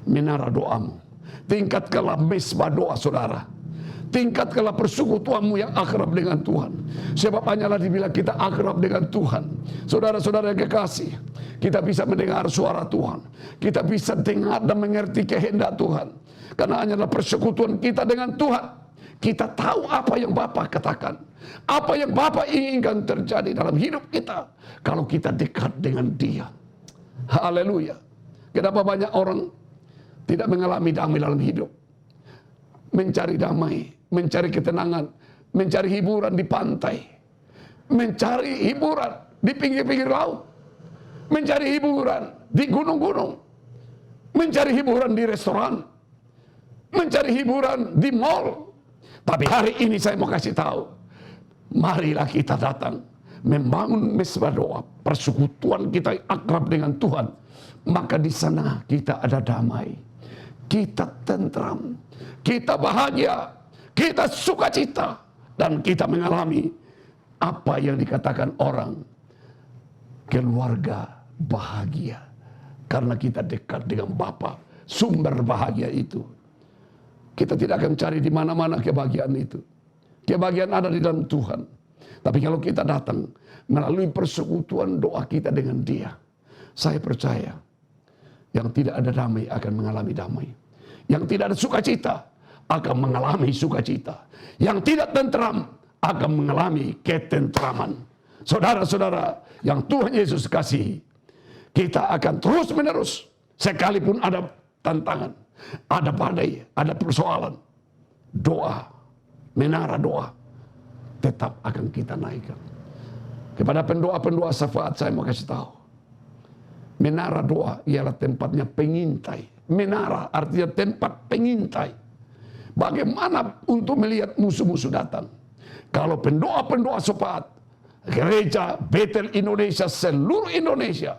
C: menara doamu. Tingkatkanlah mesbah doa saudara. Tingkatkanlah persekutuanmu yang akrab dengan Tuhan. Sebab hanyalah dibilang kita akrab dengan Tuhan. Saudara-saudara yang kekasih, kita bisa mendengar suara Tuhan. Kita bisa dengar dan mengerti kehendak Tuhan. Karena hanyalah persekutuan kita dengan Tuhan. Kita tahu apa yang Bapa katakan. Apa yang Bapa inginkan terjadi dalam hidup kita. Kalau kita dekat dengan Dia. Haleluya. Kenapa banyak orang tidak mengalami damai dalam hidup? Mencari damai, mencari ketenangan, mencari hiburan di pantai, mencari hiburan di pinggir-pinggir laut, mencari hiburan di gunung-gunung, mencari hiburan di restoran, mencari hiburan di mall. Tapi hari ini saya mau kasih tahu, marilah kita datang membangun mesbah doa, persekutuan kita akrab dengan Tuhan, maka di sana kita ada damai, kita tentram, kita bahagia, kita sukacita, dan kita mengalami apa yang dikatakan orang, keluarga bahagia. Karena kita dekat dengan Bapa, sumber bahagia itu. Kita tidak akan cari di mana-mana kebahagiaan itu. Kebahagiaan ada di dalam Tuhan. Tapi kalau kita datang melalui persekutuan doa kita dengan Dia, saya percaya yang tidak ada damai akan mengalami damai. Yang tidak ada sukacita akan mengalami sukacita. Yang tidak tentram akan mengalami ketentraman. Saudara-saudara yang Tuhan Yesus kasihi, kita akan terus-menerus, sekalipun ada tantangan, ada badai, ada persoalan, doa, menara doa tetap akan kita naikkan. Kepada pendoa-pendoa syafaat saya mau kasih tahu, menara doa ialah tempatnya pengintai. Menara artinya tempat pengintai. Bagaimana untuk melihat musuh-musuh datang? Kalau pendoa-pendoa syafaat, gereja Betel Indonesia, seluruh Indonesia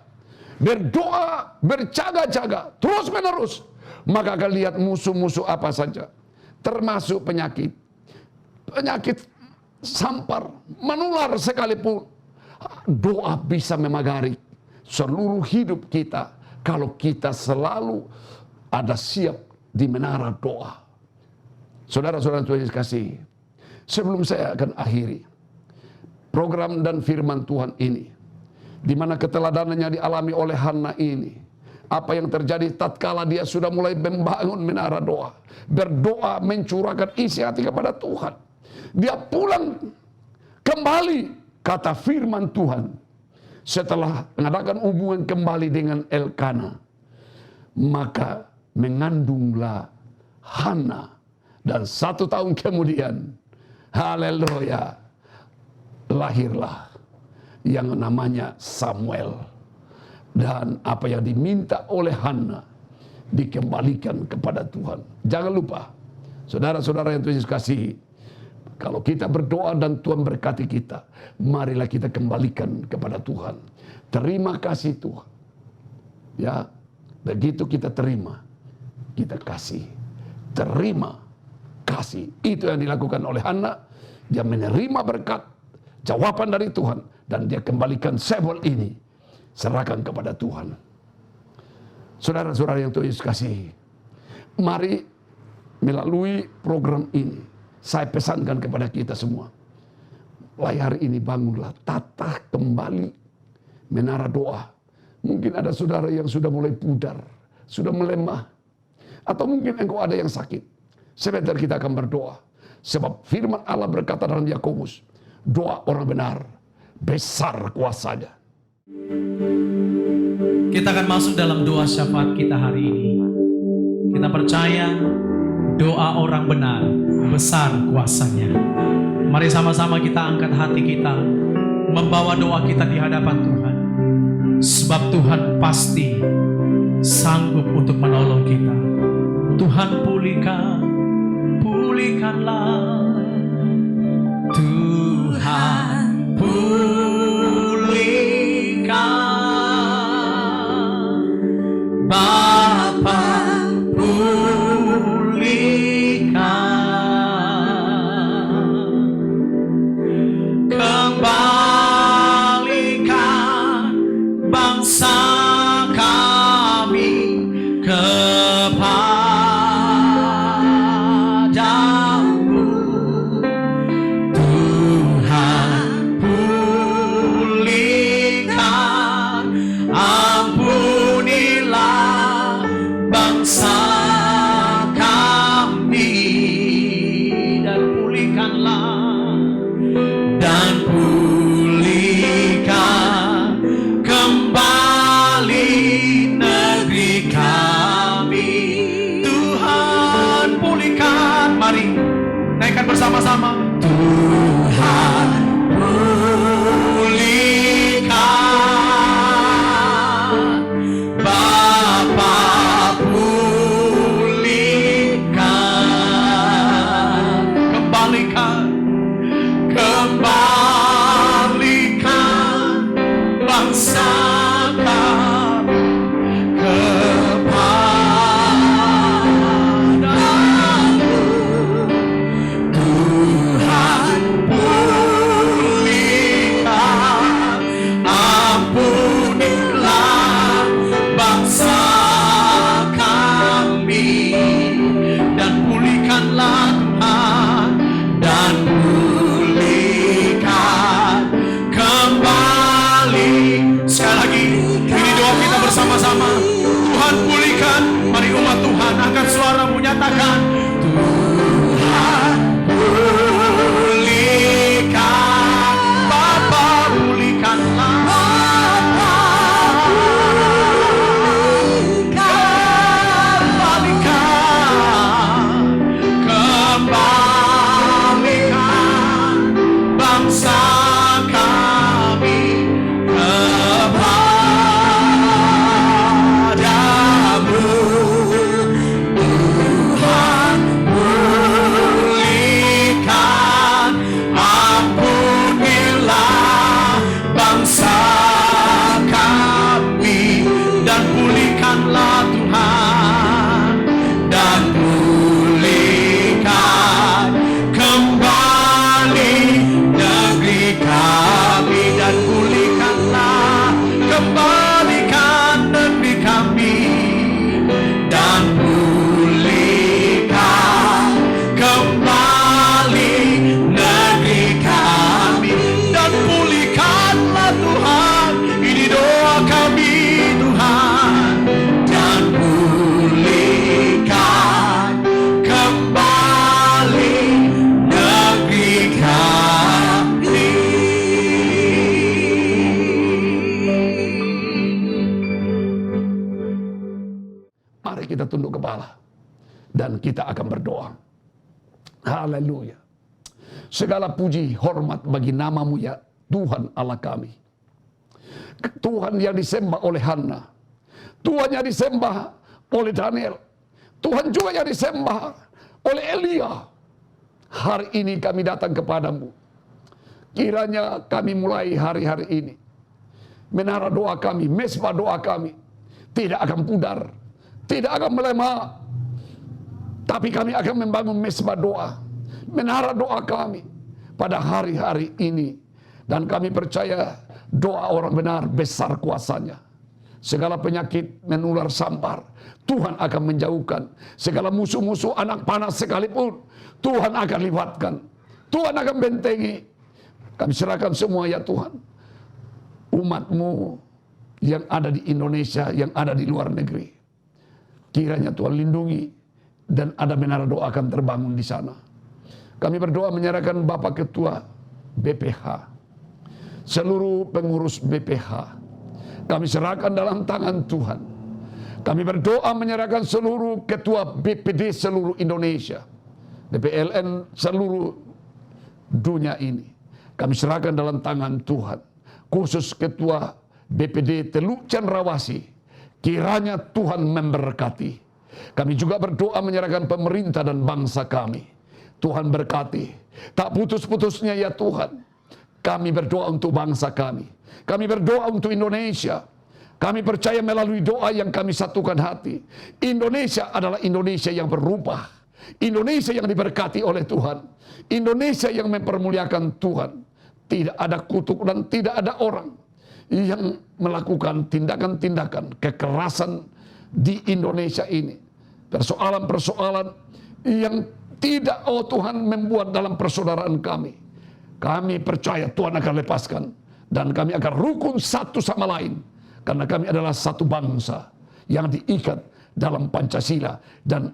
C: berdoa, berjaga-jaga, terus menerus, maka akan lihat musuh-musuh apa saja, termasuk penyakit sampar, menular sekalipun. Doa bisa memagari seluruh hidup kita kalau kita selalu ada siap di menara doa. Saudara-saudara Tuhan Yesus kasih, sebelum saya akan akhiri program dan firman Tuhan ini, di mana keteladanannya dialami oleh Hana ini, apa yang terjadi tatkala dia sudah mulai membangun menara doa, berdoa, mencurahkan isi hati kepada Tuhan. Dia pulang kembali, kata firman Tuhan, setelah mengadakan hubungan kembali dengan Elkana, maka mengandunglah Hana, dan 1 tahun kemudian, haleluya, lahirlah yang namanya Samuel. Dan apa yang diminta oleh Hana dikembalikan kepada Tuhan. Jangan lupa, saudara-saudara yang Tuhan Yesus kasihi, kalau kita berdoa dan Tuhan berkati kita, marilah kita kembalikan kepada Tuhan. Terima kasih Tuhan. Ya, begitu kita terima, kita kasih. Terima, kasih. Itu yang dilakukan oleh Hana. Dia menerima berkat, jawaban dari Tuhan, dan dia kembalikan Samuel ini, serahkan kepada Tuhan. Saudara-saudara yang Tuhan Yesus kasihi, mari melalui program ini, saya pesankan kepada kita semua, mulai hari ini bangunlah, tata kembali menara doa. Mungkin ada saudara yang sudah mulai pudar, sudah melemah, atau mungkin engkau ada yang sakit. Sebentar kita akan berdoa, sebab firman Allah berkata dalam Yakobus, doa orang benar besar kuasanya.
A: Kita akan masuk dalam doa syafaat kita hari ini. Kita percaya doa orang benar besar kuasanya. Mari sama-sama kita angkat hati kita, membawa doa kita di hadapan Tuhan. Sebab Tuhan pasti sanggup untuk menolong kita. Tuhan pulihkanlah. Tuhan pulihkan. Bapa pulihkan. Kembalikan bangsa kami kepadamu. Tuhan pulihkan, ampunilah bangsa kami, dan pulihkan kembali negeri kami. Tuhan pulihkan, mari naikkan bersama-sama. Tuhan pulihkan, Bapa pulihkan, kembalikan bangsa kami kepadamu. Tuhan pulihkan, ampunilah bangsa kami, dan pulihkanlah Tuhan, dan pulihkan kembali. Sekali lagi, ini doa kita bersama-sama. Tuhan pulihkan. Mari umat Tuhan angkat suara menyatakan, Tuhan pulihkan. Bapa pulihkanlah. Kembalikan
C: tunduk kepala. Dan kita akan berdoa. Haleluya. Segala puji hormat bagi nama-Mu ya Tuhan Allah kami. Tuhan yang disembah oleh Hana. Tuhan yang disembah oleh Daniel. Tuhan juga yang disembah oleh Elia. Hari ini kami datang kepadamu. Kiranya kami mulai hari-hari ini. Menara doa kami, mesbah doa kami tidak akan pudar, tidak akan melemah. Tapi kami akan membangun mesbah doa, menara doa kami pada hari-hari ini. Dan kami percaya doa orang benar besar kuasanya. Segala penyakit menular sampar, Tuhan akan menjauhkan. Segala musuh-musuh anak panas sekalipun, Tuhan akan libatkan. Tuhan akan bentengi. Kami serahkan semua ya Tuhan. Umat-Mu yang ada di Indonesia, yang ada di luar negeri. Kiranya Tuhan lindungi dan ada menara doa akan terbangun di sana. Kami berdoa menyerahkan Bapak Ketua BPH, seluruh pengurus BPH. Kami serahkan dalam tangan Tuhan. Kami berdoa menyerahkan seluruh ketua BPD seluruh Indonesia, BPLN seluruh dunia ini. Kami serahkan dalam tangan Tuhan. Khusus ketua BPD Teluk Cendrawasih, kiranya Tuhan memberkati. Kami juga berdoa menyerahkan pemerintah dan bangsa kami. Tuhan berkati. Tak putus-putusnya ya Tuhan. Kami berdoa untuk bangsa kami. Kami berdoa untuk Indonesia. Kami percaya melalui doa yang kami satukan hati. Indonesia adalah Indonesia yang berubah. Indonesia yang diberkati oleh Tuhan. Indonesia yang mempermuliakan Tuhan. Tidak ada kutuk dan tidak ada orang yang melakukan tindakan-tindakan kekerasan di Indonesia ini. Persoalan-persoalan yang tidak, oh Tuhan, membuat dalam persaudaraan kami. Kami percaya Tuhan akan lepaskan. Dan kami akan rukun satu sama lain. Karena kami adalah satu bangsa yang diikat dalam Pancasila dan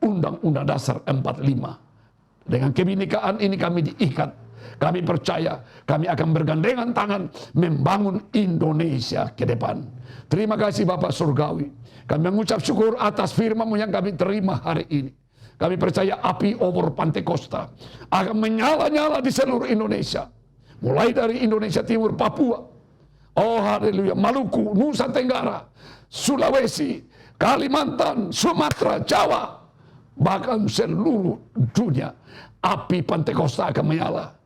C: Undang-Undang Dasar 45. Dengan kebinekaan ini kami diikat. Kami percaya kami akan bergandengan tangan membangun Indonesia ke depan. Terima kasih Bapak Surgawi. Kami mengucap syukur atas firman-Mu yang kami terima hari ini. Kami percaya api obor Pantekosta akan menyala-nyala di seluruh Indonesia. Mulai dari Indonesia Timur, Papua, oh haleluya, Maluku, Nusa Tenggara, Sulawesi, Kalimantan, Sumatera, Jawa, bahkan seluruh dunia. Api Pantekosta akan menyala.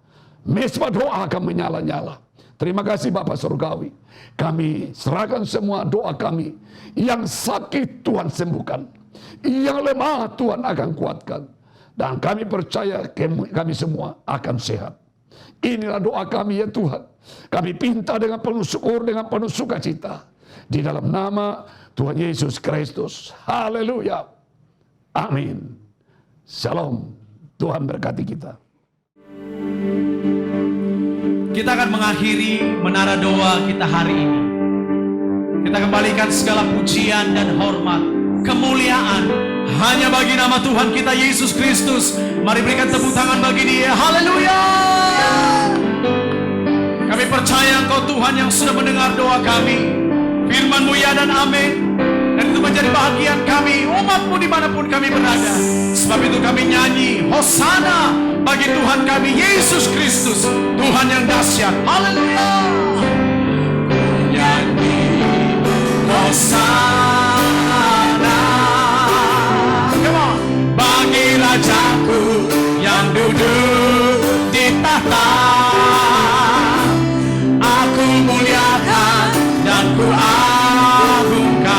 C: Mesbah doa akan menyala-nyala. Terima kasih Bapak Surgawi. Kami serahkan semua doa kami. Yang sakit Tuhan sembuhkan. Yang lemah Tuhan akan kuatkan. Dan kami percaya kami semua akan sehat. Inilah doa kami ya Tuhan. Kami pinta dengan penuh syukur, dengan penuh sukacita. Di dalam nama Tuhan Yesus Kristus. Haleluya. Amin. Shalom. Tuhan berkati kita.
A: Kita akan mengakhiri menara doa kita hari ini. Kita kembalikan segala pujian dan hormat, kemuliaan hanya bagi nama Tuhan kita Yesus Kristus. Mari berikan tepuk tangan bagi Dia. Haleluya. Kami percaya Engkau Tuhan yang sudah mendengar doa kami. Firman-Mu ya dan amin. Dan itu menjadi bahagian kami, umat-Mu dimanapun kami berada. Sebab itu kami nyanyi Hosana bagi Tuhan kami Yesus Kristus, Tuhan yang dahsyat. Haleluya. Nyanyi Hosana, come on, bagi Rajaku yang duduk di tahta. Aku muliakan dan ku agungkan.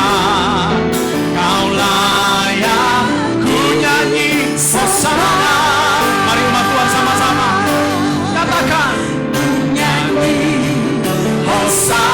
A: Kau layak ku nyanyi Hosana. Mari umat Tuhan sama-sama katakan nyanyi Hosana.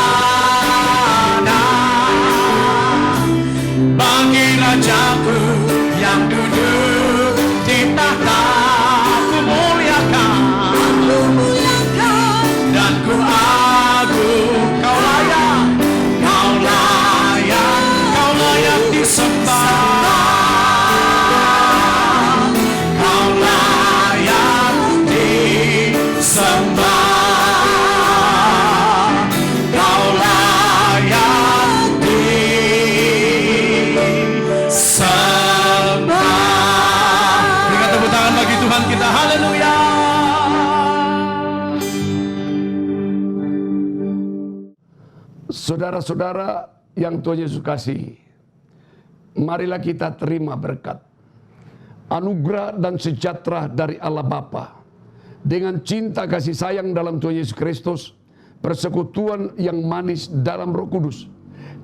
C: Saudara-saudara yang Tuhan Yesus kasihi, marilah kita terima berkat, anugerah dan sejahtera dari Allah Bapa, dengan cinta kasih sayang dalam Tuhan Yesus Kristus, persekutuan yang manis dalam Roh Kudus,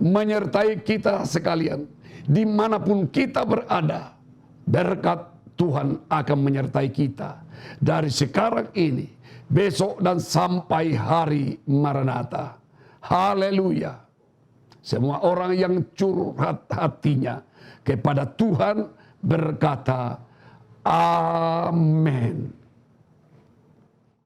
C: menyertai kita sekalian, dimanapun kita berada. Berkat Tuhan akan menyertai kita dari sekarang ini, besok dan sampai hari Maranatha. Haleluya. Semua orang yang curhat hatinya kepada Tuhan berkata, amin.